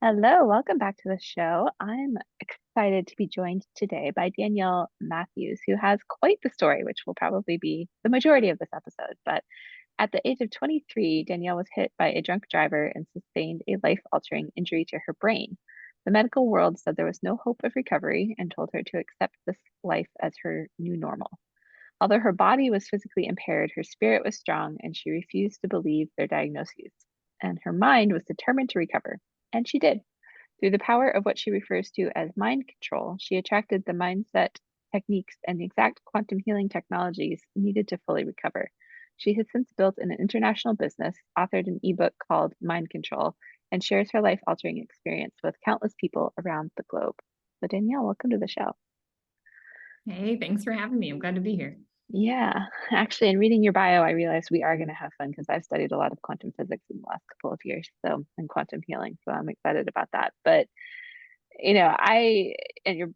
Hello, welcome back to the show. I'm excited to be joined today by Danielle Matthews, who has quite the story, which will probably be the majority of this episode. But at the age of 23, Danielle was hit by a drunk driver and sustained a life-altering injury to her brain. The medical world said there was no hope of recovery and told her to accept this life as her new normal. Although her body was physically impaired, her spirit was strong and she refused to believe their diagnoses. And her mind was determined to recover. And she did. Through the power of what she refers to as mind control, she attracted the mindset, techniques, and the exact quantum healing technologies needed to fully recover. She has since built an international business, authored an ebook called Mind Control, and shares her life altering experience with countless people around the globe. So, Danielle, welcome to the show. Hey, thanks for having me. I'm glad to be here. Yeah, actually, in reading your bio, I realized we are going to have fun because I've studied a lot of quantum physics in the last couple of years, so and quantum healing. So I'm excited about that. But I and your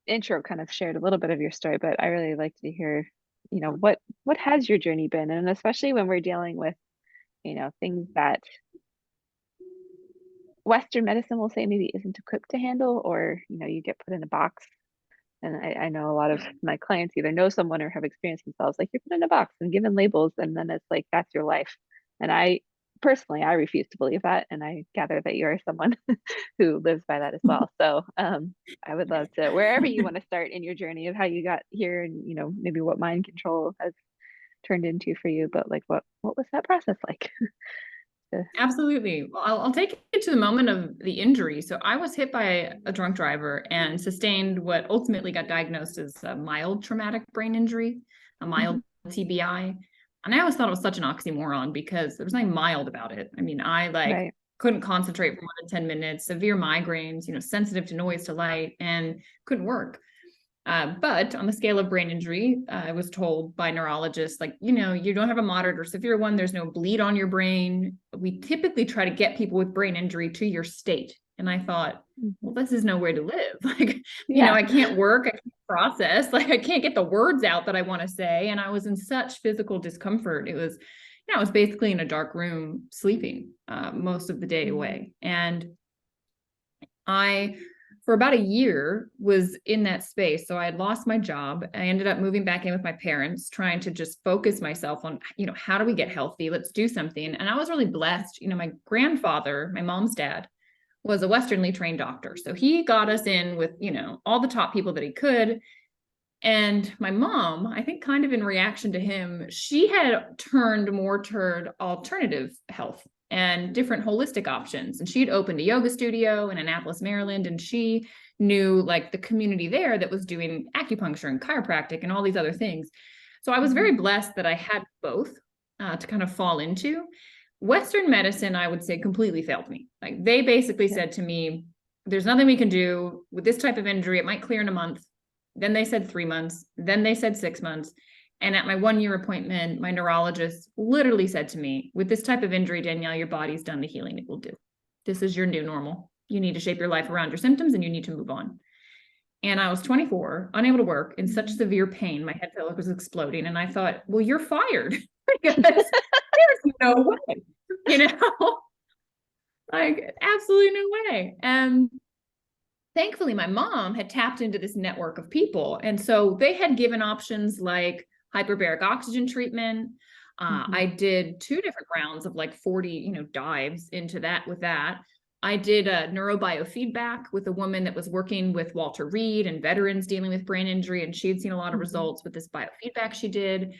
intro kind of shared a little bit of your story, but I really like to hear, what has your journey been, and especially when we're dealing with, things that Western medicine will say maybe isn't equipped to handle, or you get put in a box. And I know a lot of my clients either know someone or have experienced themselves like you're put in a box and given labels, and then it's like that's your life. And I personally, I refuse to believe that, and I gather that you're someone who lives by that as well. So I would love to, wherever you want to start in your journey of how you got here, and maybe what mind control has turned into for you. But like, what was that process like? Absolutely. Well, I'll take it to the moment of the injury. So I was hit by a drunk driver and sustained what ultimately got diagnosed as a mild traumatic brain injury, a Mhm. mild TBI. And I always thought it was such an oxymoron because there was nothing mild about it. I mean, I Right. couldn't concentrate for more than 10 minutes, severe migraines, sensitive to noise, to light, and couldn't work. But on the scale of brain injury, I was told by neurologists, like, you don't have a moderate or severe one. There's no bleed on your brain. We typically try to get people with brain injury to your state. And I thought, Mhm. well, this is nowhere to live. Like, Yeah. I can't work, I can't process, like, I can't get the words out that I want to say. And I was in such physical discomfort. I was basically in a dark room sleeping most of the day Mhm. away. And I, for about a year, was in that space. So I had lost my job. I ended up moving back in with my parents, trying to just focus myself on, how do we get healthy? Let's do something. And I was really blessed. My grandfather, my mom's dad, was a Westernly trained doctor. So he got us in with, all the top people that he could. And my mom, I think kind of in reaction to him, she had turned more toward alternative health and different holistic options. And she'd opened a yoga studio in Annapolis, Maryland, and she knew like the community there that was doing acupuncture and chiropractic and all these other things. So I was Mhm. very blessed that I had both to kind of fall into. Western medicine, I would say, completely failed me. Like they basically Yeah. said to me, there's nothing we can do with this type of injury. It might clear in a month. Then they said 3 months. Then they said 6 months. And at my 1 year appointment, my neurologist literally said to me, with this type of injury, Danielle, your body's done the healing it will do. This is your new normal. You need to shape your life around your symptoms and you need to move on. And I was 24, unable to work, in such Mhm. severe pain. My head felt like it was exploding. And I thought, well, you're fired because there's no way, you know, like absolutely no way. And thankfully my mom had tapped into this network of people, and so they had given options like hyperbaric oxygen treatment. Mhm. I did 2 different rounds of like 40 dives into that. With that, I did a neurobiofeedback with a woman that was working with Walter Reed and veterans dealing with brain injury, and she had seen a lot of Mhm. results with this biofeedback she did.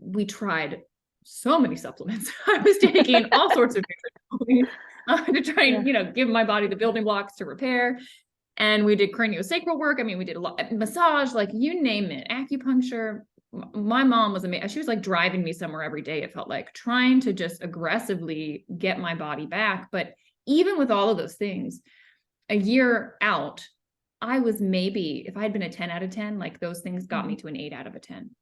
We tried so many supplements. I was taking all sorts of nutrition to try Yeah. and give my body the building blocks to repair. And we did craniosacral work. I mean, we did a lot massage, like you name it, acupuncture. My mom was amazing. She was like driving me somewhere every day. It felt like trying to just aggressively get my body back. But even with all of those things, a year out, I was maybe, if I had been a 10 out of 10, like those things got me Mhm. to an 8 out of a 10.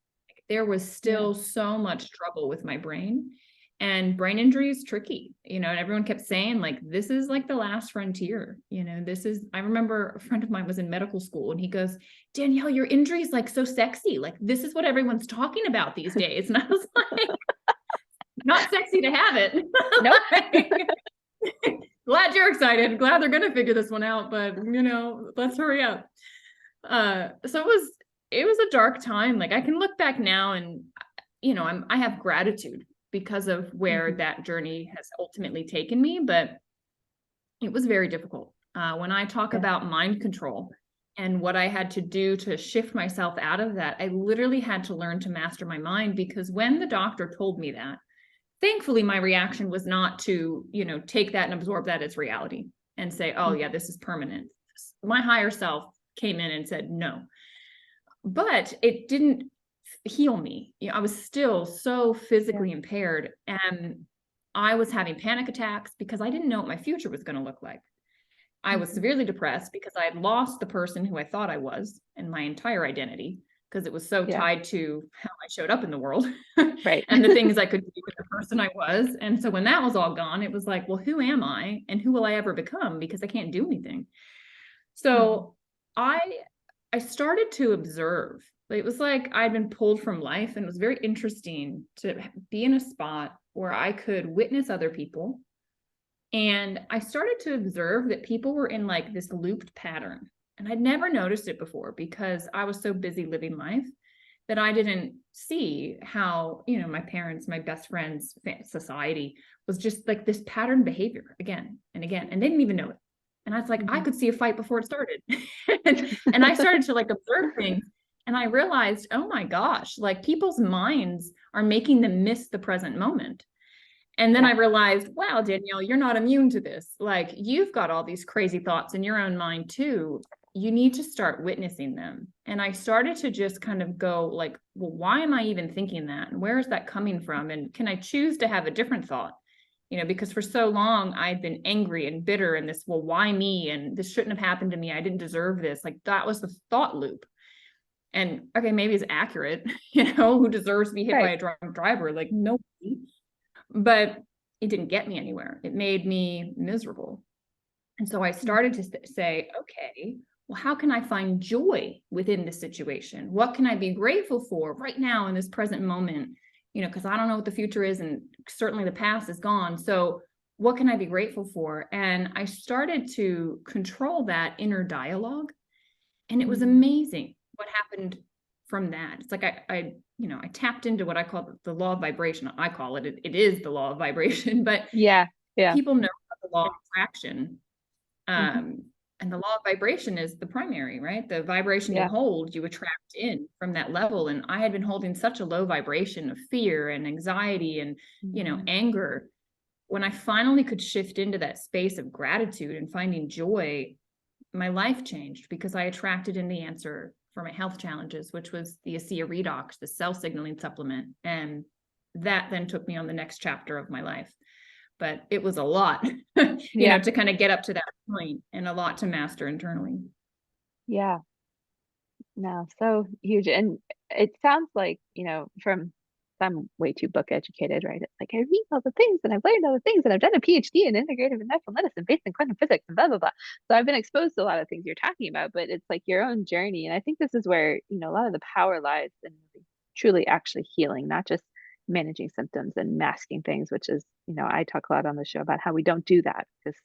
There was Yeah. still so much trouble with my brain, and brain injury is tricky, and everyone kept saying like, this is like the last frontier. I remember a friend of mine was in medical school and he goes, Danielle, your injury is like so sexy. Like this is what everyone's talking about these days. And I was like, not sexy to have it. Nope. Glad you're excited. Glad they're going to figure this one out, but let's hurry up. So it was a dark time. Like I can look back now and, I have gratitude because of where Mhm. that journey has ultimately taken me, but it was very difficult. When I talk Yeah. about mind control and what I had to do to shift myself out of that, I literally had to learn to master my mind, because when the doctor told me that, thankfully my reaction was not to, take that and absorb that as reality and say, oh Mhm. yeah, this is permanent. My higher self came in and said no, but it didn't heal me. I was still so Yeah. physically impaired, and I was having panic attacks because I didn't know what my future was going to look like. I was Mhm. severely depressed because I had lost the person who I thought I was and my entire identity, because it was so Yeah. tied to how I showed up in the world Right. and the things I could do with the person I was. And so when that was all gone, it was like, well, who am I and who will I ever become? Because I can't do anything. Mhm. So I I started to observe. It was like I'd been pulled from life, and it was very interesting to be in a spot where I could witness other people. And I started to observe that people were in like this looped pattern. And I'd never noticed it before because I was so busy living life that I didn't see how, my parents, my best friends, society was just like this pattern behavior again and again. And they didn't even know it. And I was like, I Mhm. could see a fight before it started. and I started to like observe things. And I realized, oh my gosh, like people's minds are making them miss the present moment. And then Yeah. I realized, wow, Danielle, you're not immune to this. Like you've got all these crazy thoughts in your own mind too. You need to start witnessing them. And I started to just kind of go like, well, why am I even thinking that? And where is that coming from? And can I choose to have a different thought? Because for so long I'd been angry and bitter and this, well, why me? And this shouldn't have happened to me. I didn't deserve this. Like that was the thought loop. And okay, maybe it's accurate, who deserves to be hit by Right. a drunk driver? Like nobody. But it didn't get me anywhere. It made me miserable. And so I started to say, okay, well, how can I find joy within this situation? What can I be grateful for right now in this present moment? Because I don't know what the future is, and certainly the past is gone. So, what can I be grateful for? And I started to control that inner dialogue. And it was Mhm. amazing what happened from that. It's like I tapped into what I call the law of vibration. I call it, it is the law of vibration, but Yeah. Yeah. people know about the law of attraction. Mhm. Um, and the law of vibration is the primary, right? The vibration you Yeah. hold, you attract in from that level. And I had been holding such a low vibration of fear and anxiety and, Mhm. anger. When I finally could shift into that space of gratitude and finding joy, my life changed because I attracted in the answer for my health challenges, which was the ASEA Redox, the cell signaling supplement. And that then took me on the next chapter of my life. But it was a lot, Yeah. to kind of get up to that point, and a lot to master internally. Yeah. No, so huge. And it sounds like, from I'm way too book educated, right? It's like I read all the things and I've learned all the things and I've done a PhD in integrative and natural medicine based in quantum physics and blah blah blah. So I've been exposed to a lot of things you're talking about, but it's like your own journey. And I think this is where, a lot of the power lies in really truly actually healing, not just managing symptoms and masking things, which is, I talk a lot on the show about how we don't do that because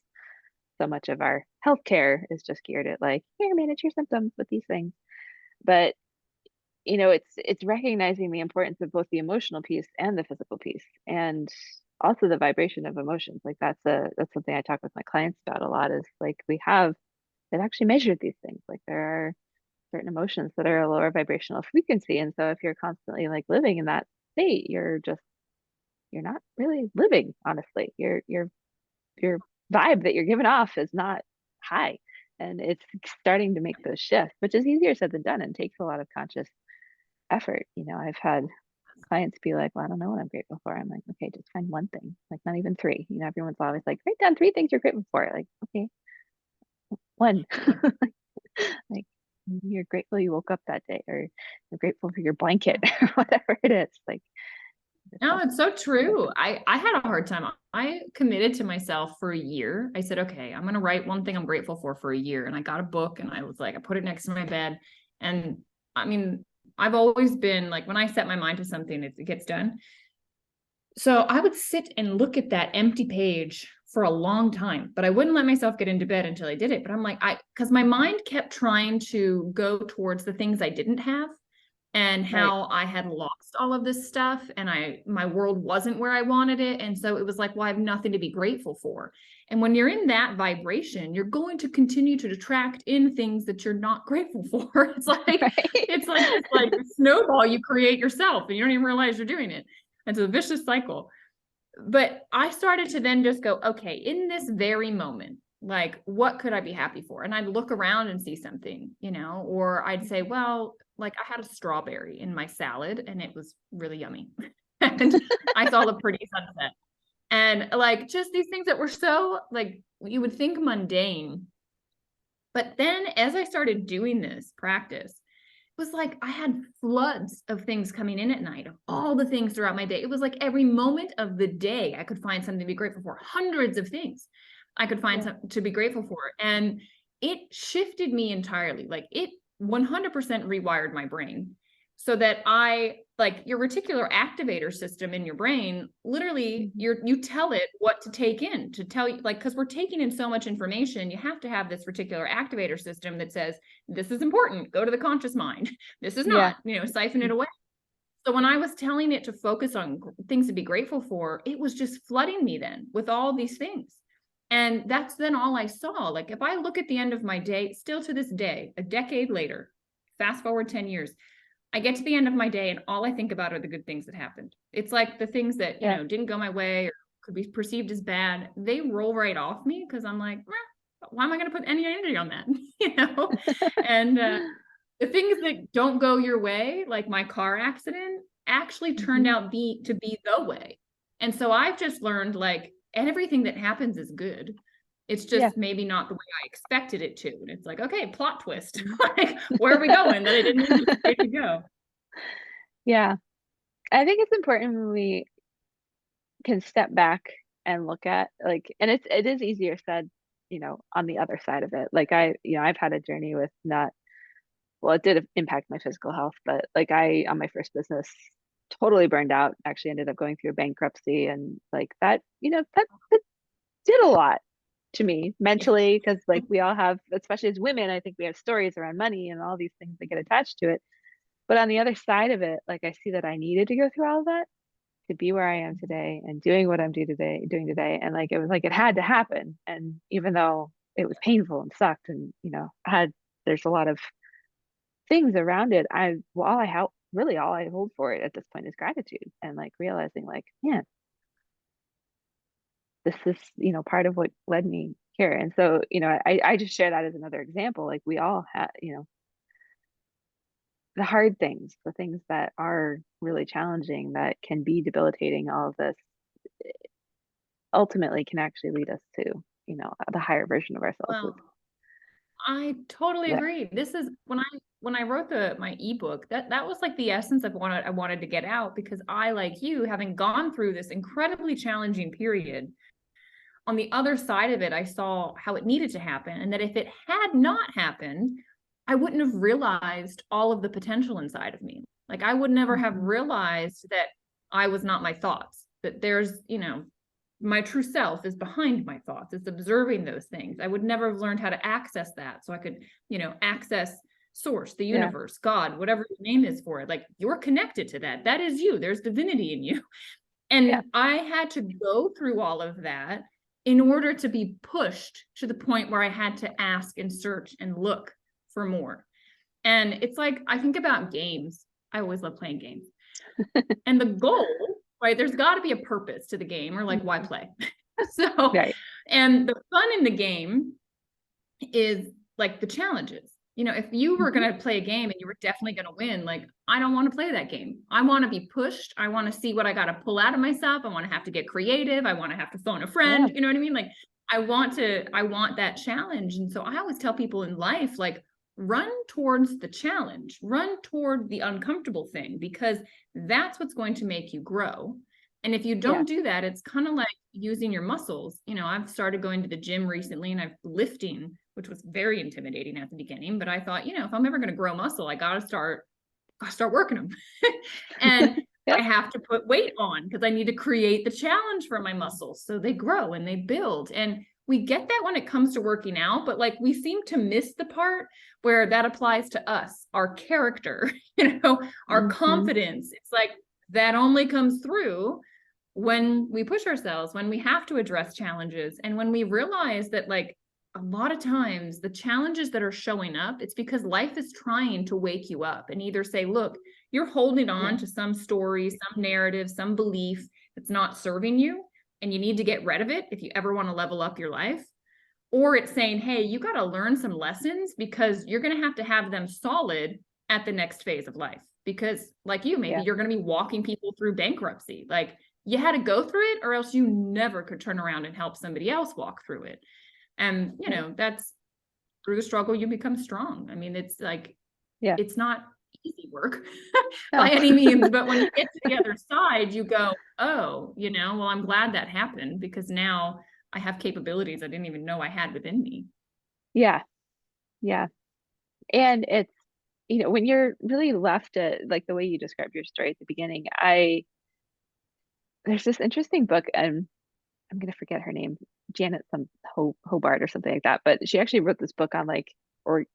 so much of our healthcare is just geared at like, here, manage your symptoms with these things. But it's recognizing the importance of both the emotional piece and the physical piece, and also the vibration of emotions. Like that's something I talk with my clients about a lot, is like they've actually measured these things. Like there are certain emotions that are a lower vibrational frequency. And so if you're constantly like living in that state, you're not really living, honestly. Your vibe that you're giving off is not high. And it's starting to make those shifts, which is easier said than done and takes a lot of conscious effort. I've had clients be like, well, I don't know what I'm grateful for. I'm like, okay, just find one thing, like not even three. Everyone's always like, write down three things you're grateful for. Like, okay, one. Like, you're grateful you woke up that day, or you're grateful for your blanket, or whatever it is. Like, No, that's it's so that's true. it. I had a hard time. I committed to myself for a year. I said, okay, I'm going to write one thing I'm grateful for a year. And I got a book, and I was like, I put it next to my bed. And I mean, I've always been like, when I set my mind to something, it gets done. So I would sit and look at that empty page for a long time, but I wouldn't let myself get into bed until I did it. But I'm like, because my mind kept trying to go towards the things I didn't have and Right. how I had lost all of this stuff and my world wasn't where I wanted it. And so it was like, well, I have nothing to be grateful for. And when you're in that vibration, you're going to continue to attract in things that you're not grateful for. Right. It's like this like snowball you create yourself and you don't even realize you're doing it. It's a vicious cycle. But I started to then just go, okay, in this very moment, like what could I be happy for? And I'd look around and see something, or I'd say, well, like I had a strawberry in my salad and it was really yummy. And I saw the pretty sunset. And like just these things that were so like you would think mundane. But then as I started doing this practice, it was like I had floods of things coming in at night, of all the things throughout my day. It was like every moment of the day, I could find something to be grateful for, hundreds of things I could find Yeah. something to be grateful for. And it shifted me entirely. Like it 100% rewired my brain so that like your reticular activator system in your brain, literally Mhm. you tell it what to take in to tell you, like, because we're taking in so much information, you have to have this reticular activator system that says, this is important, go to the conscious mind. This is Yeah. not, siphon it away. So when I was telling it to focus on things to be grateful for, it was just flooding me then with all these things. And that's then all I saw. Like if I look at the end of my day, still to this day, a decade later, fast forward 10 years, I get to the end of my day and all I think about are the good things that happened. It's like the things that, Yeah. didn't go my way or could be perceived as bad, they roll right off me because I'm like, why am I going to put any energy on that? And the things that don't go your way, like my car accident, actually turned Mhm. out to be the way. And so I've just learned like everything that happens is good. It's Yeah. just maybe not the way I expected it to. And it's like, okay, plot twist. Mhm. Like, where are we going that I didn't anticipate to go? Yeah. I think it's important when we can step back and look at like, and it is easier said, on the other side of it. Like I've had a journey with not, well, it did impact my physical health, but like on my first business, totally burned out, actually ended up going through bankruptcy and like that, that did a lot to me mentally because like we all have, especially as women, I think we have stories around money and all these things that get attached to it. But on the other side of it, like I see that I needed to go through all of that to be where I am today and doing what I'm doing today. And like it was like it had to happen. And even though it was painful and sucked and there's a lot of things around it, all I hold for it at this point is gratitude and like realizing like, man, this is, part of what led me here. And so, I just share that as another example. Like we all have, the hard things, the things that are really challenging that can be debilitating, all of this ultimately can actually lead us to, the higher version of ourselves with Well, I totally that. agree. This is when I wrote my ebook, that was like the essence of what I wanted to get out because I, like you, having gone through this incredibly challenging period, on the other side of it, I saw how it needed to happen. And that if it had not happened, I wouldn't have realized all of the potential inside of me. Like I would never have Mhm. realized that I was not my thoughts, that there's, my true self is behind my thoughts. It's observing those things. I would never have learned how to access that. So I could, access source, the Yeah. universe, God, whatever the name is for it. Like you're connected to that. That is you. There's divinity in you. Yeah. And I had to go through all of that in order to be pushed to the point where I had to ask and search and look for more. And it's like, I think about games. I always love playing games. And the goal, right? There's got to be a purpose to the game, or like, why Mhm. play? So, Right. and the fun in the game is like the challenges. If you were Mhm. going to play a game and you were definitely going to win, like, I don't want to play that game. I want to be pushed. I want to see what I got to pull out of myself. I want to have to get creative. I want to have to phone a Yeah. friend. You know what I mean? Like, I want that challenge. And so I always tell people in life, like, run towards the challenge, run toward the uncomfortable thing, because that's what's going to make you grow. And if you Yeah. don't do that, it's kind of like using your muscles. I've started going to the gym recently and I've lifting, which was very intimidating at the beginning, but I thought, if I'm ever going to grow muscle, I got to start working them. And I have to put weight on because I need to create the challenge for my muscles so they grow and they build. And we get that when it comes to working out, but like we seem to miss the part where that applies to us, our character, our Hmm. confidence. It's like that only comes through when we push ourselves, when we have to address challenges, and when we realize that, like, a lot of times the challenges that are showing up, it's because life is trying to wake you up and either say, look, you're holding on Yeah. to some story, some narrative, some belief that's not serving you, and you need to get rid of it if you ever want to level up your life. Or it's saying, hey, you got to learn some lessons because you're going to have them solid at the next phase of life. Because, like you, maybe Yeah. you're going to be walking people through bankruptcy. Like, you had to go through it, or else you never could turn around and help somebody else walk through it. And, Right. that's through the struggle, you become strong. I mean, it's like, Yeah. it's not easy work by No. any means, but when you get to the other side, you go, oh, well, I'm glad that happened because now I have capabilities I didn't even know I had within me. Yeah. Yeah. And it's, when you're really left at like the way you described your story at the beginning, there's this interesting book, and I'm gonna forget her name, Janet some Hobart or something like that. But she actually wrote this book on like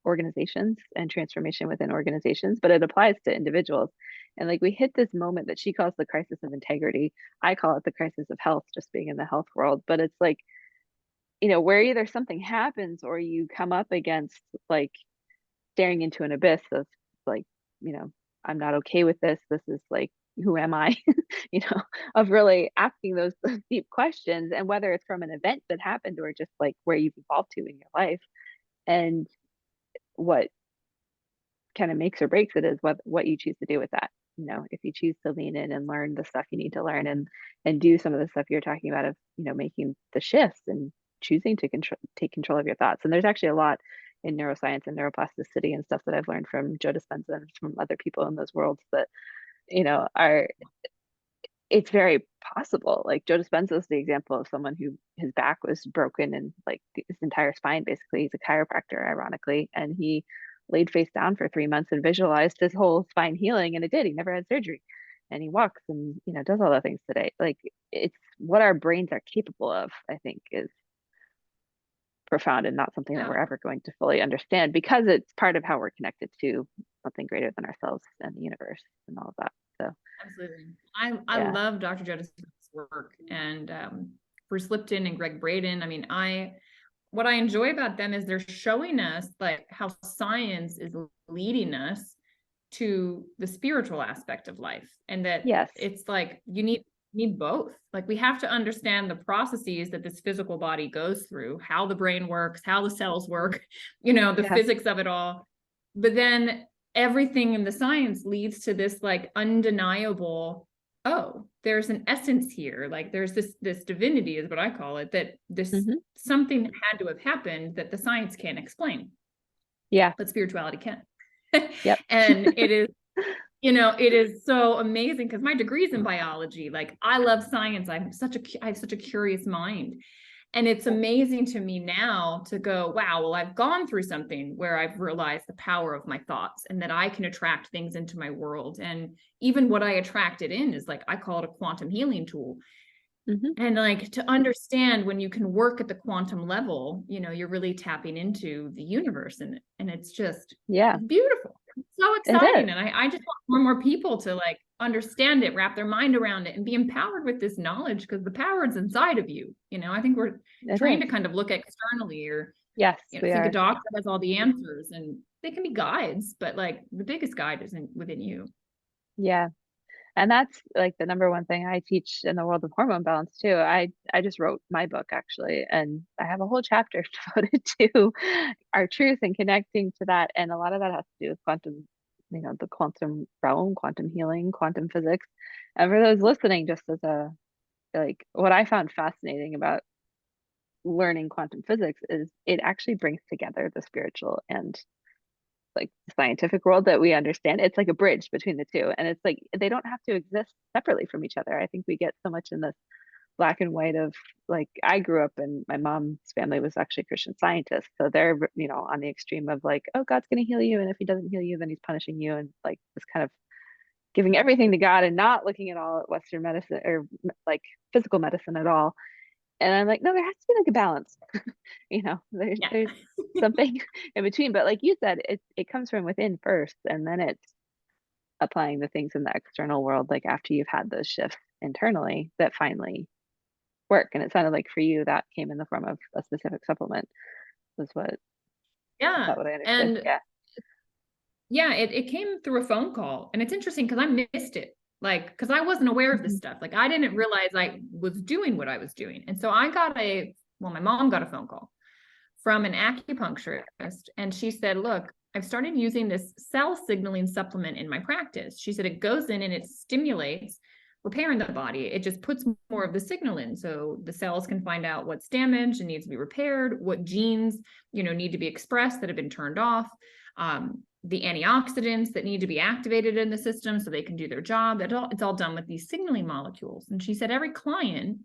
organizations and transformation within organizations, but it applies to individuals. And like we hit this moment that she calls the crisis of integrity. I call it the crisis of health, just being in the health world. But it's like, where either something happens or you come up against like staring into an abyss of like, you know, I'm not okay with this. This is like, who am I? you know, of really asking those deep questions, and whether it's from an event that happened or just like where you've evolved to in your life, and what kind of makes or breaks it is what you choose to do with that. If you choose to lean in and learn the stuff you need to learn, and do some of the stuff you're talking about of, making the shifts and choosing to take control of your thoughts. And there's actually a lot in neuroscience and neuroplasticity and stuff that I've learned from Joe Dispenza and from other people in those worlds that, are it's very possible. Like Joe Dispenza is the example of someone who his back was broken and like his entire spine, basically. He's a chiropractor, ironically, and he laid face down for 3 months and visualized his whole spine healing, and it did. He never had surgery, and he walks and does all the things today. Like it's what our brains are capable of. I think is profound and not something that Yeah, we're ever going to fully understand, because it's part of how we're connected to something greater than ourselves and the universe and all of that. So absolutely. I yeah. love Dr. Judge's work, and Bruce Lipton and Greg Braden. I mean, what I enjoy about them is they're showing us like how science is leading us to the spiritual aspect of life, and that Yes. it's like you need both. Like, we have to understand the processes that this physical body goes through, how the brain works, how the cells work, the Yeah. physics of it all. But then everything in the science leads to this like undeniable, oh, there's an essence here. Like, there's this divinity is what I call it, that this Hmm. something that had to have happened that the science can't explain, Yeah. but spirituality can. Yep. And it is so amazing because my degree's in biology. Like, I love science. I have such a curious mind. And it's amazing to me now to go, wow, well, I've gone through something where I've realized the power of my thoughts and that I can attract things into my world. And even what I attracted in is, like, I call it a quantum healing tool. Hmm. And like, to understand when you can work at the quantum level, you're really tapping into the universe, and it's just, Yeah, it's beautiful. It's so it exciting. is. And I just want more and more people to like understand it, wrap their mind around it, and be empowered with this knowledge, because the power is inside of you. I think we're It trained is. to kind of look externally, or, Yes, we think a are. doctor has all the answers, and they can be guides, but like the biggest guide is within you. Yeah. And that's like the number one thing I teach in the world of hormone balance too. I just wrote my book actually, and I have a whole chapter devoted to our truth and connecting to that. And a lot of that has to do with quantum, the quantum realm, quantum healing, quantum physics. And for those listening, just as a like what I found fascinating about learning quantum physics is it actually brings together the spiritual and like the scientific world that we understand. It's like a bridge between the two. And it's like they don't have to exist separately from each other. I think we get so much in this black and white of like I grew up and my mom's family was actually Christian scientists. So they're, on the extreme of like, oh, God's gonna heal you. And if he doesn't heal you, then he's punishing you. And like this kind of giving everything to God and not looking at all at Western medicine or like physical medicine at all. And I'm like, no, there has to be like a balance. Yeah. There's something in between. But like you said, it comes from within first, and then it's applying the things in the external world, like after you've had those shifts internally that finally work. And it sounded like for you that came in the form of a specific supplement, was what is Yeah. that what I understood? And Yeah. yeah, it came through a phone call. And it's interesting because I missed it. Like, because I wasn't aware of this Mhm. stuff. Like, I didn't realize I was doing what I was doing. And so my mom got a phone call from an acupuncturist. And she said, look, I've started using this cell signaling supplement in my practice. She said it goes in and it stimulates repair in the body. It just puts more of the signal in. So the cells can find out what's damaged and needs to be repaired, what genes, need to be expressed that have been turned off. The antioxidants that need to be activated in the system so they can do their job. It's all done with these signaling molecules. And she said every client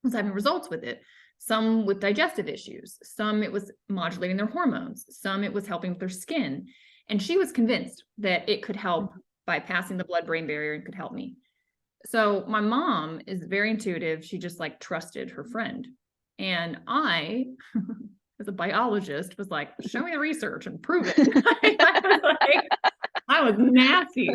was having results with it. Some with digestive issues, some it was modulating their hormones, some it was helping with their skin. And she was convinced that it could help by passing the blood-brain barrier and could help me. So my mom is very intuitive. She just like trusted her friend. And I, as a biologist, was like, show me the research and prove it. I was nasty.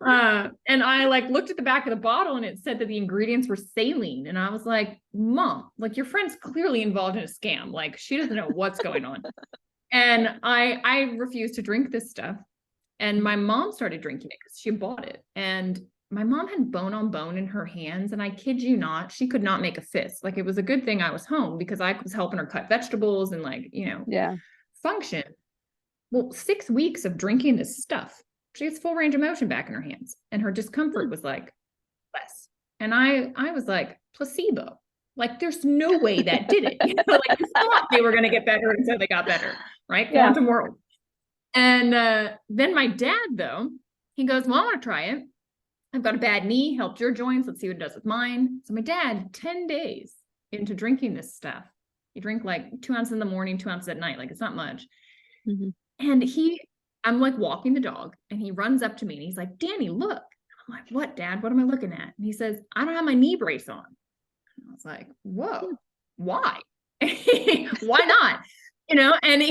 And I like looked at the back of the bottle and it said that the ingredients were saline. And I was like, Mom, like your friend's clearly involved in a scam. Like she doesn't know what's going on. And I refused to drink this stuff. And my mom started drinking it because she bought it. And my mom had bone on bone in her hands. And I kid you not, she could not make a fist. Like it was a good thing I was home because I was helping her cut vegetables and Yeah. function. Well, 6 weeks of drinking this stuff, she gets full range of motion back in her hands. And her discomfort was like less. And I was like, placebo. Like there's no way that did it. Like you thought they were going to get better and so they got better, right? Yeah. Quantum world. And then my dad, though, he goes, well, I want to try it. I've got a bad knee, helped your joints. Let's see what it does with mine. So my dad, 10 days into drinking this stuff, he drank like 2 ounces in the morning, 2 ounces at night. Like it's not much. Mm-hmm. And I'm like walking the dog and he runs up to me and he's like, Danny, look. I'm like, what, Dad? What am I looking at? And he says, I don't have my knee brace on. And I was like, whoa, why? Why not? And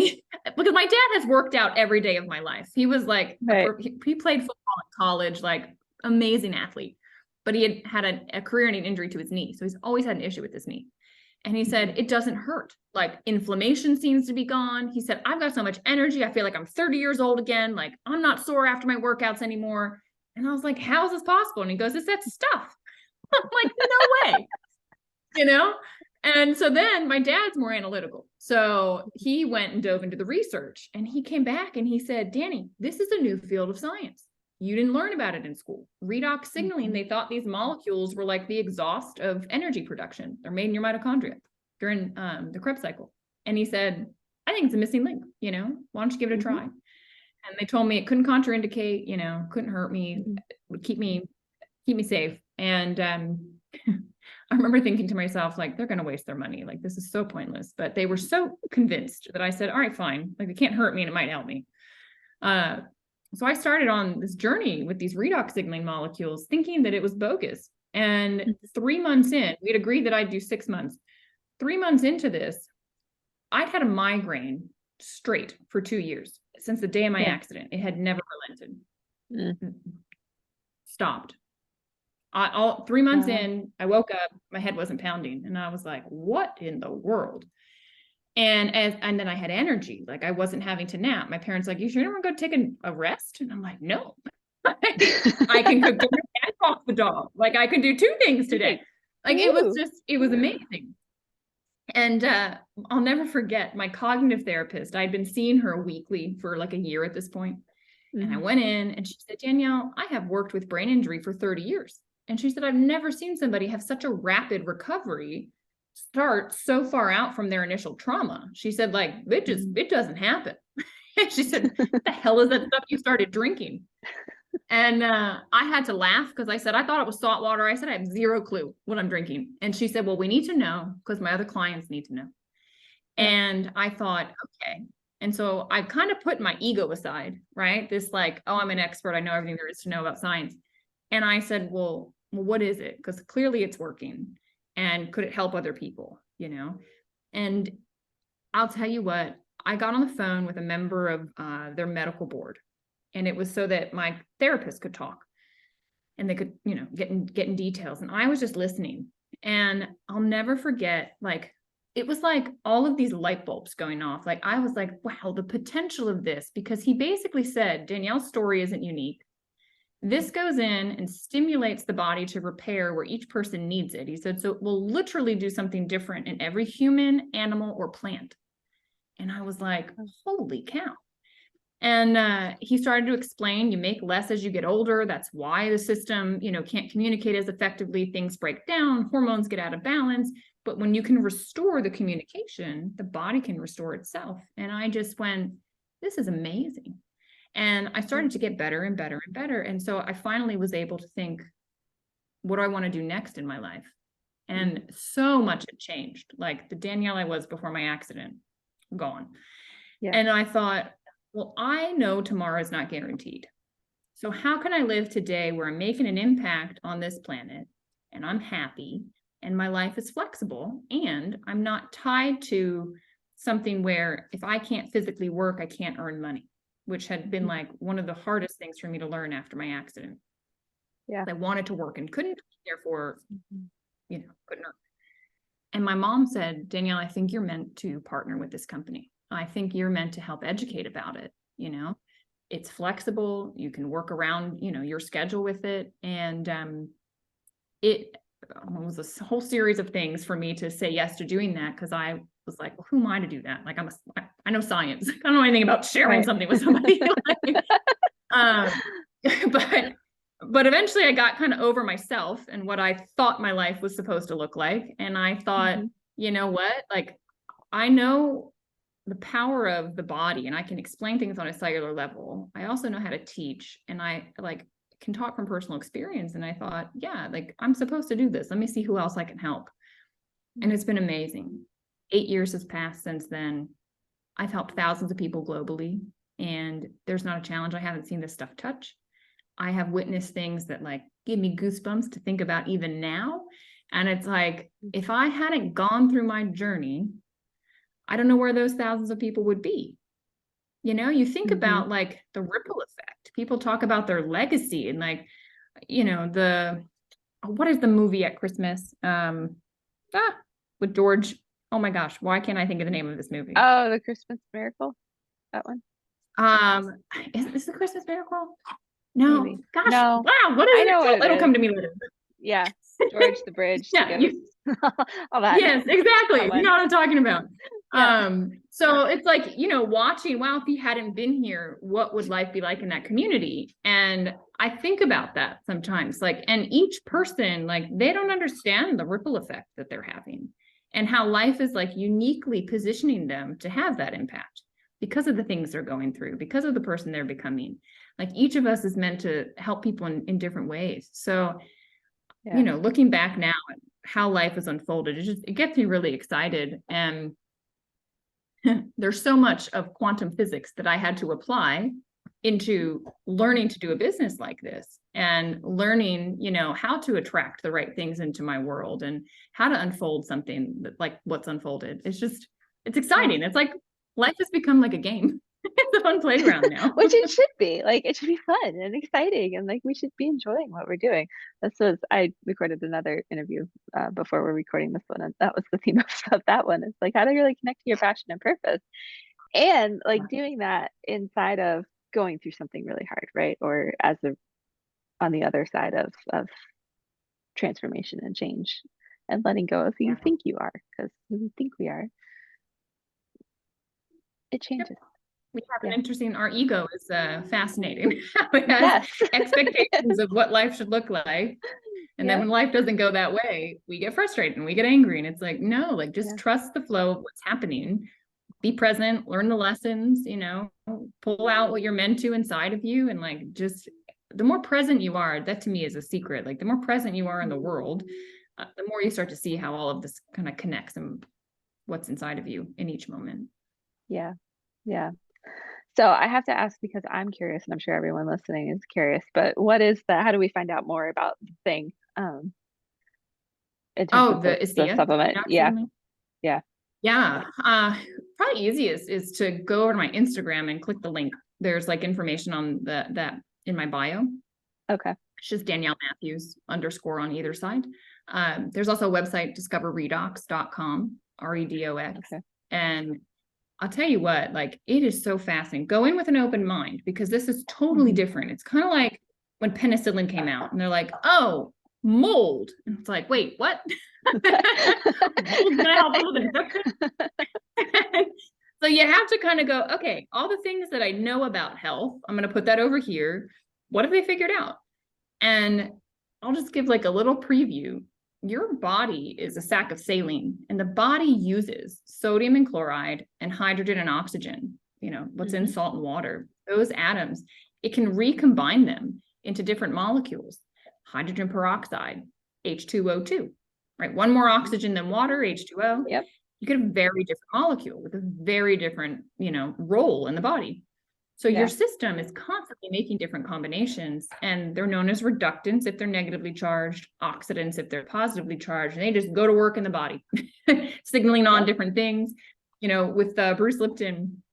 because my dad has worked out every day of my life. He was like, Right. he played football in college, like amazing athlete, but he had a career-ending injury to his knee. So he's always had an issue with his knee. And he said, it doesn't hurt. Like inflammation seems to be gone. He said, I've got so much energy. I feel like I'm 30 years old again. Like I'm not sore after my workouts anymore. And I was like, how is this possible? And he goes, it's that stuff. I'm like, no way, And so then my dad's more analytical. So he went and dove into the research and he came back and he said, Danny, this is a new field of science. You didn't learn about it in school. Redox signaling, they thought these molecules were like the exhaust of energy production. They're made in your mitochondria during the Krebs cycle. And he said, I think it's a missing link, why don't you give it a try? And they told me it couldn't contraindicate, couldn't hurt me, would keep me safe. And I remember thinking to myself, like, they're going to waste their money. Like, this is so pointless. But they were so convinced that I said, all right, fine. Like, it can't hurt me and it might help me. So I started on this journey with these redox signaling molecules, thinking that it was bogus. And 3 months in, we'd agreed that I'd do 6 months. 3 months into this, I'd had a migraine straight for 2 years since the day of my accident. It had never relented. Stopped. All 3 months in, I woke up, my head wasn't pounding. And I was like, what in the world? And then I had energy, like I wasn't having to nap. My parents like, you sure you don't want to go take a rest? And I'm like, no, I can cook dinner and walk the dog. Like I could do 2 things today. Like it was amazing. And I'll never forget my cognitive therapist. I'd been seeing her weekly for like a year at this point. And I went in and she said, Danielle, I have worked with brain injury for 30 years. And she said, I've never seen somebody have such a rapid recovery start so far out from their initial trauma. She said, like, it doesn't happen. She said, what the hell is that stuff you started drinking? And I had to laugh because I said, I thought it was salt water. I said, I have 0 clue what I'm drinking. And she said, well, we need to know because my other clients need to know. And I thought, okay. And so I kind of put my ego aside, right? This like, oh, I'm an expert. I know everything there is to know about science. And I said, well, what is it? Because clearly it's working. And could it help other people, you know? And I'll tell you what, I got on the phone with a member of their medical board. And it was so that my therapist could talk and they could, you know, get in details. And I was just listening. And I'll never forget, like, it was like all of these light bulbs going off. Like, I was like, wow, the potential of this, because he basically said, Danielle's story isn't unique. This goes in and stimulates the body to repair where each person needs it. He said, so it will literally do something different in every human, animal, or plant. And I was like, holy cow. And he started to explain, you make less as you get older. That's why the system, you know, can't communicate as effectively. Things break down, hormones get out of balance. But when you can restore the communication, the body can restore itself. And I just went, this is amazing. And I started to get better and better and better. And so I finally was able to think, what do I want to do next in my life? And so much had changed. Like the Danielle I was before my accident, gone. Yeah. And I thought, well, I know tomorrow is not guaranteed. So how can I live today where I'm making an impact on this planet and I'm happy and my life is flexible and I'm not tied to something where if I can't physically work, I can't earn money, which had been like one of the hardest things for me to learn after my accident. Yeah. I wanted to work and couldn't, therefore, you know, couldn't earn. And my mom said, Danielle, I think you're meant to partner with this company. I think you're meant to help educate about it. You know, it's flexible. You can work around, you know, your schedule with it. And it was a whole series of things for me to say yes to doing that. Cause I was like, well, who am I to do that? Like I know science. I don't know anything about sharing Right. something with somebody. um, but eventually I got kind of over myself and what I thought my life was supposed to look like. And I thought, you know what, like I know the power of the body and I can explain things on a cellular level. I also know how to teach and I like can talk from personal experience. And I thought, yeah, like I'm supposed to do this. Let me see who else I can help. And it's been amazing. 8 years has passed since then. I've helped thousands of people globally and there's not a challenge I haven't seen this stuff touch. I have witnessed things that like give me goosebumps to think about even now. And it's like, if I hadn't gone through my journey, I don't know where those thousands of people would be. You know, you think about like the ripple effect. People talk about their legacy and like, you know, what is the movie at Christmas? With George. Oh my gosh, why can't I think of the name of this movie? Oh, the Christmas Miracle, that one. Is this the Christmas Miracle? No, Maybe. gosh, No, wow, what is I it know what called? it It'll is. come to me later. Yeah, George the Bridge, the Yeah, ghost, all that. yes, exactly. That You one. know what I'm talking about. Yeah. So it's like, you know, watching, wow, if he hadn't been here, what would life be like in that community? And I think about that sometimes, like, and each person, like, they don't understand the ripple effect that they're having and how life is like uniquely positioning them to have that impact because of the things they're going through, because of the person they're becoming. Like each of us is meant to help people in different ways. So, you know, looking back now at how life has unfolded, it gets me really excited. And there's so much of quantum physics that I had to apply into learning to do a business like this and learning, you know, how to attract the right things into my world and how to unfold something that, like what's unfolded. It's exciting. It's like life has become like a game. It's a fun playground now. Which it should be. Like it should be fun and exciting and like we should be enjoying what we're doing. I recorded another interview before we're recording this one, and that was the theme of that one. It's like how to really connect to your passion and purpose. And like doing that inside of going through something really hard, right? Or on the other side of transformation and change and letting go of who you think you are, because who we think we are, it changes. We have an interesting, our ego is fascinating. It has expectations of what life should look like. And then when life doesn't go that way, we get frustrated and we get angry. And it's like, no, like just trust the flow of what's happening. Be present, learn the lessons, you know, pull out what you're meant to inside of you. And like, just the more present you are, that to me is a secret. Like the more present you are in the world, the more you start to see how all of this kind of connects and what's inside of you in each moment. Yeah. Yeah. So I have to ask because I'm curious, and I'm sure everyone listening is curious, but what is that? How do we find out more about the thing in terms Oh, of the the ASEA supplement? detox Yeah. supplement. Yeah. Yeah. Probably easiest is to go over to my Instagram and click the link. There's like information on that in my bio. Okay. It's just Danielle Matthews _ on either side. There's also a website, discoverredox.com, REDOX. Okay. And I'll tell you what, like, it is so fascinating. Go in with an open mind because this is totally Hmm. different. It's kind of like when penicillin came out and they're like, oh, mold. And it's like, wait, what? Mold's gonna help us with infection? So you have to kind of go, okay, all the things that I know about health, I'm going to put that over here. What have they figured out? And I'll just give like a little preview. Your body is a sack of saline, and the body uses sodium and chloride and hydrogen and oxygen, what's in Hmm. salt and water, those atoms. It can recombine them into different molecules. Hydrogen peroxide, H2O2, right? One more oxygen than water, H2O. Yep. You get a very different molecule with a very different, role in the body. So your Yeah. system is constantly making different combinations, and they're known as reductants if they're negatively charged, oxidants if they're positively charged, and they just go to work in the body, signaling on Yep. different things. With Bruce Lipton,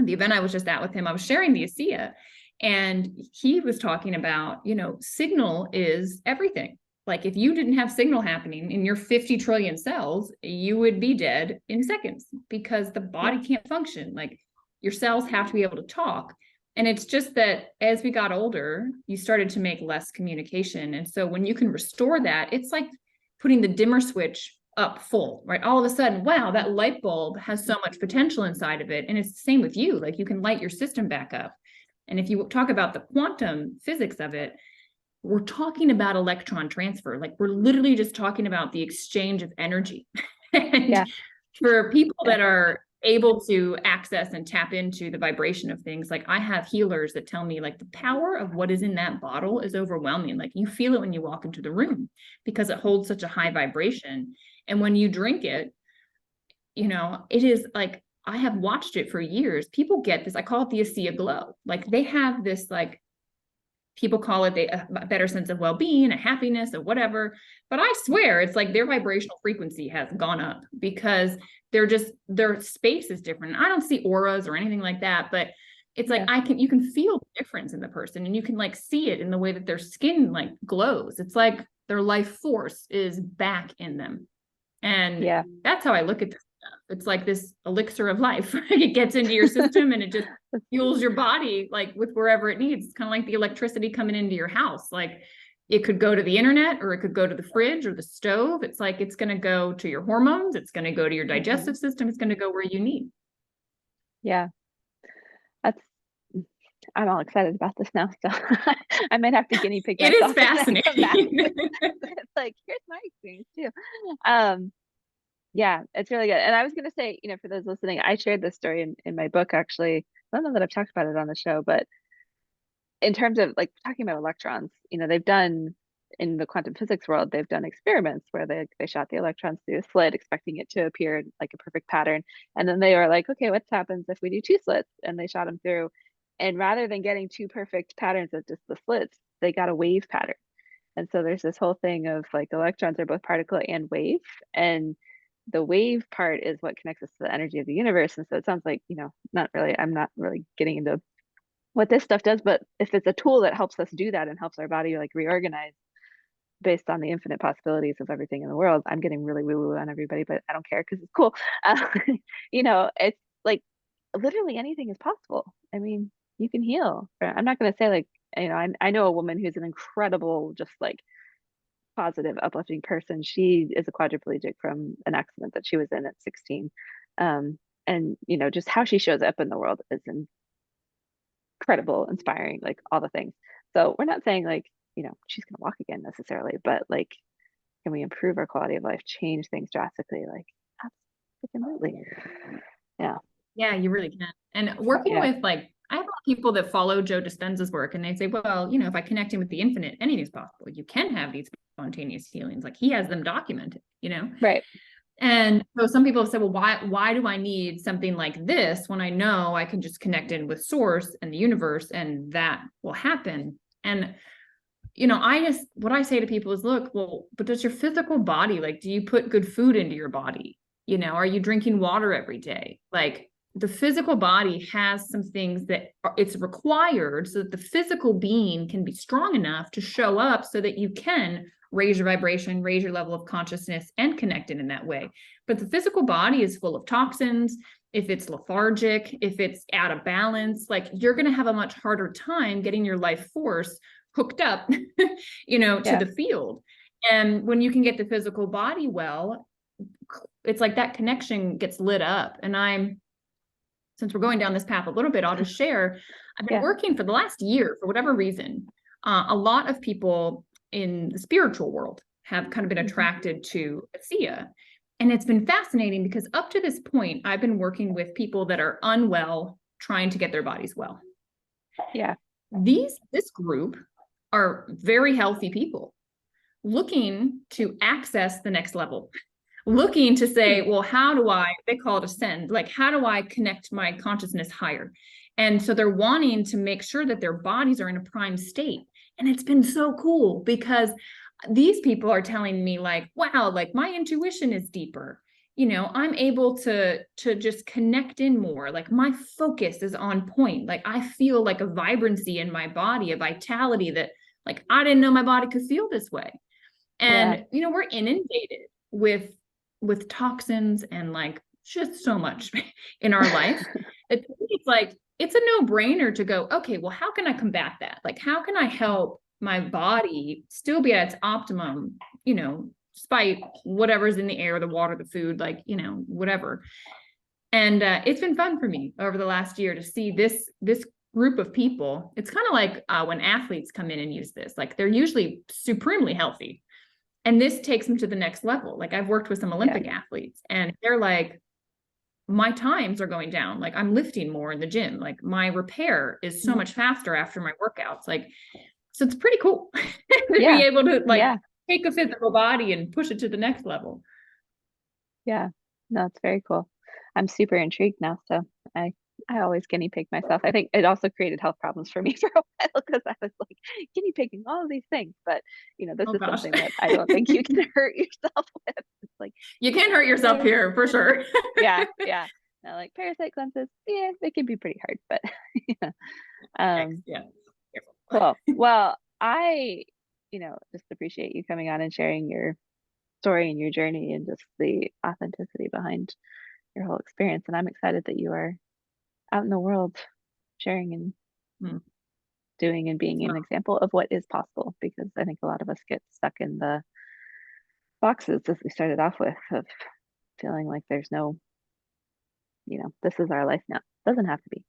the event I was just at with him, I was sharing the ASEA, and he was talking about, signal is everything. Like if you didn't have signal happening in your 50 trillion cells, you would be dead in seconds because the Yep. body can't function. Like your cells have to be able to talk. And it's just that as we got older, you started to make less communication. And so when you can restore that, it's like putting the dimmer switch up full, right? All of a sudden, wow, that light bulb has so much potential inside of it. And it's the same with you. Like you can light your system back up. And if you talk about the quantum physics of it, we're talking about electron transfer. Like we're literally just talking about the exchange of energy. And Yeah. for people Yeah. that are able to access and tap into the vibration of things, like I have healers that tell me like the power of what is in that bottle is overwhelming. Like you feel it when you walk into the room because it holds such a high vibration. And when you drink it, it is like I have watched it for years. People get this, I call it the ASEA glow. Like they have this, like, people call it a better sense of well-being, a happiness, or whatever. But I swear it's like their vibrational frequency has gone up because their space is different. I don't see auras or anything like that, but it's like Yeah. you can feel the difference in the person, and you can like see it in the way that their skin like glows. It's like their life force is back in them. And Yeah. that's how I look at this stuff. It's like this elixir of life. It gets into your system and it just fuels your body like with wherever it needs. It's kind of like the electricity coming into your house. Like it could go to the internet, or it could go to the fridge or the stove. It's like it's going to go to your hormones. It's going to go to your Hmm. digestive system. It's going to go where you need. Yeah. That's I'm all excited about this now. So I might have to guinea pig It is myself and then come back fascinating. with it's like, here's my experience too. Um, yeah, it's really good. And I was gonna say, for those listening, I shared this story in my book actually. I don't know that I've talked about it on the show, but in terms of like talking about electrons, they've done in the quantum physics world, they've done experiments where they shot the electrons through a slit, expecting it to appear like a perfect pattern. And then they were like, okay, what happens if we do two slits? And they shot them through. And rather than getting two perfect patterns of just the slits, they got a wave pattern. And so there's this whole thing of like electrons are both particle and wave. And the wave part is what connects us to the energy of the universe. And so it sounds like, I'm not really getting into what this stuff does, but if it's a tool that helps us do that and helps our body like reorganize based on the infinite possibilities of everything in the world, I'm getting really woo woo on everybody, but I don't care because it's cool. It's like literally anything is possible. I mean, you can heal. I'm not going to say like, I know a woman who's an incredible, just like positive, uplifting person. She is a quadriplegic from an accident that she was in at 16. And just how she shows up in the world is incredible, inspiring, like all the things. So we're not saying like, she's gonna walk again necessarily, but like, can we improve our quality of life, change things drastically? Like, absolutely. Yeah. Yeah, you really can. And working Yeah. with like, I have a lot of people that follow Joe Dispenza's work, and they say, well, if I connect in with the infinite, anything's possible. You can have these spontaneous healings. Like he has them documented. Right. And so some people have said, well, why do I need something like this when I know I can just connect in with source and the universe and that will happen? And what I say to people is, look, well, but does your physical body, like, do you put good food into your body? Are you drinking water every day? Like, the physical body has some things that it's required so that the physical being can be strong enough to show up so that you can raise your vibration, raise your level of consciousness, and connect it in that way. But the physical body is full of toxins. If it's lethargic, if it's out of balance, like, you're going to have a much harder time getting your life force hooked up, to Yeah. the field. And when you can get the physical body well, it's like that connection gets lit up. And since we're going down this path a little bit, I'll just share, I've been Yeah. working for the last year, for whatever reason. A lot of people in the spiritual world have kind of been attracted to ASEA. And it's been fascinating because up to this point, I've been working with people that are unwell, trying to get their bodies well. Yeah. This group are very healthy people looking to access the next level, looking to say, well, how do they call it ascend, like, how do I connect my consciousness higher? And so they're wanting to make sure that their bodies are in a prime state. And it's been so cool because these people are telling me, like, wow, like, my intuition is deeper. I'm able to just connect in more. Like, my focus is on point. Like, I feel like a vibrancy in my body, a vitality that, like, I didn't know my body could feel this way. Yeah. And we're inundated with toxins and, like, just so much in our life. It's like, it's a no-brainer to go, okay, well, how can I combat that? Like, how can I help my body still be at its optimum, despite whatever's in the air, the water, the food, like, whatever. And it's been fun for me over the last year to see this group of people. It's kind of like when athletes come in and use this, like, they're usually supremely healthy. And this takes them to the next level. Like, I've worked with some Yeah. Olympic athletes and they're like, my times are going down. Like, I'm lifting more in the gym. Like, my repair is so much faster after my workouts. Like, so it's pretty cool to be Yeah. able to, like, Yeah. take a physical body and push it to the next level. Yeah. No, it's very cool. I'm super intrigued now. So I I always guinea pig myself. I think it also created health problems for me for a while because I was like guinea pigging all of these things. But this Oh is gosh. something that I don't think you can hurt yourself with. It's like, You can hurt yourself okay, here for sure. yeah, yeah. Now, like parasite cleanses, yeah, they can be pretty hard, but yeah. Um, Yeah. cool. Well, I, just appreciate you coming on and sharing your story and your journey and just the authenticity behind your whole experience. And I'm excited that you are out in the world sharing and Hmm. doing and being an Well, example of what is possible because I think a lot of us get stuck in the boxes as we started off with of feeling like there's no, this is our life now. Doesn't have to be.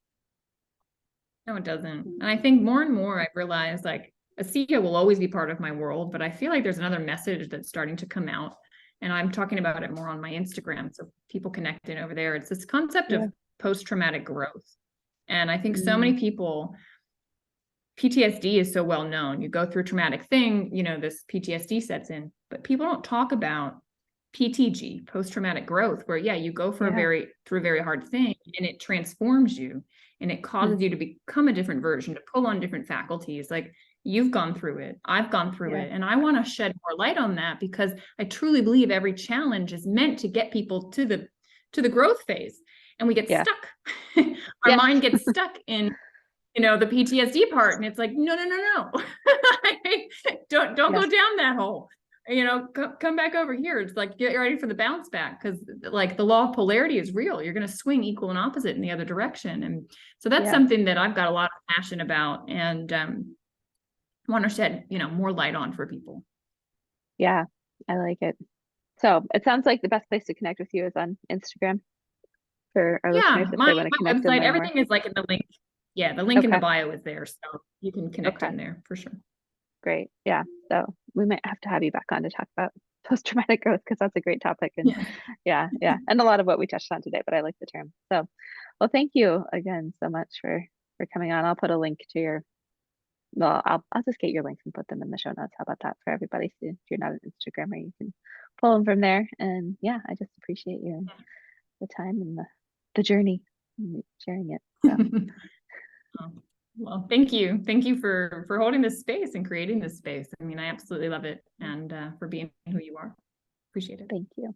no, it doesn't. And I think more and more I've realized, like, ASEA will always be part of my world, but I feel like there's another message that's starting to come out. And I'm talking about it more on my Instagram. So people connecting over there. It's this concept Yeah. of post-traumatic growth. And I think so Mm, many people, PTSD is so well known. You go through a traumatic thing, this PTSD sets in, but people don't talk about PTG, post-traumatic growth, where, yeah, you go yeah. through a very hard thing and it transforms you and it Mm, causes you to become a different version, to pull on different faculties. Like, you've gone through it, I've gone through yeah. it. And I want to shed more light on that because I truly believe every challenge is meant to get people to the growth phase. And we get Yeah. stuck. Our Yeah. mind gets stuck in the PTSD part. And it's like, no, no, no, no. Don't Yeah. go down that hole. Come back over here. It's like, get ready for the bounce back. Cause, like, the law of polarity is real. You're going to swing equal and opposite in the other direction. And so that's Yeah. something that I've got a lot of passion about and want to shed, more light on for people. Yeah. I like it. So it sounds like the best place to connect with you is on Instagram for our listeners Yeah. if My they want to connect and website, learn more. everything is like in the link. Yeah. The link in the Okay. bio is there. So you can connect Okay. in there for sure. Great. Yeah. So we might have to have you back on to talk about post-traumatic growth because that's a great topic. And Yeah. yeah, yeah. And a lot of what we touched on today, but I like the term. So, well, thank you again so much for coming on. I'll put a link to your, well, I'll just get your links and put them in the show notes. How about that for everybody? So if you're not an Instagrammer, you can pulling from there. And yeah, I just appreciate you, the time and the journey, and sharing it. So Oh, well, thank you. Thank you for holding this space and creating this space. I mean, I absolutely love it, and for being who you are. Appreciate it. thank you.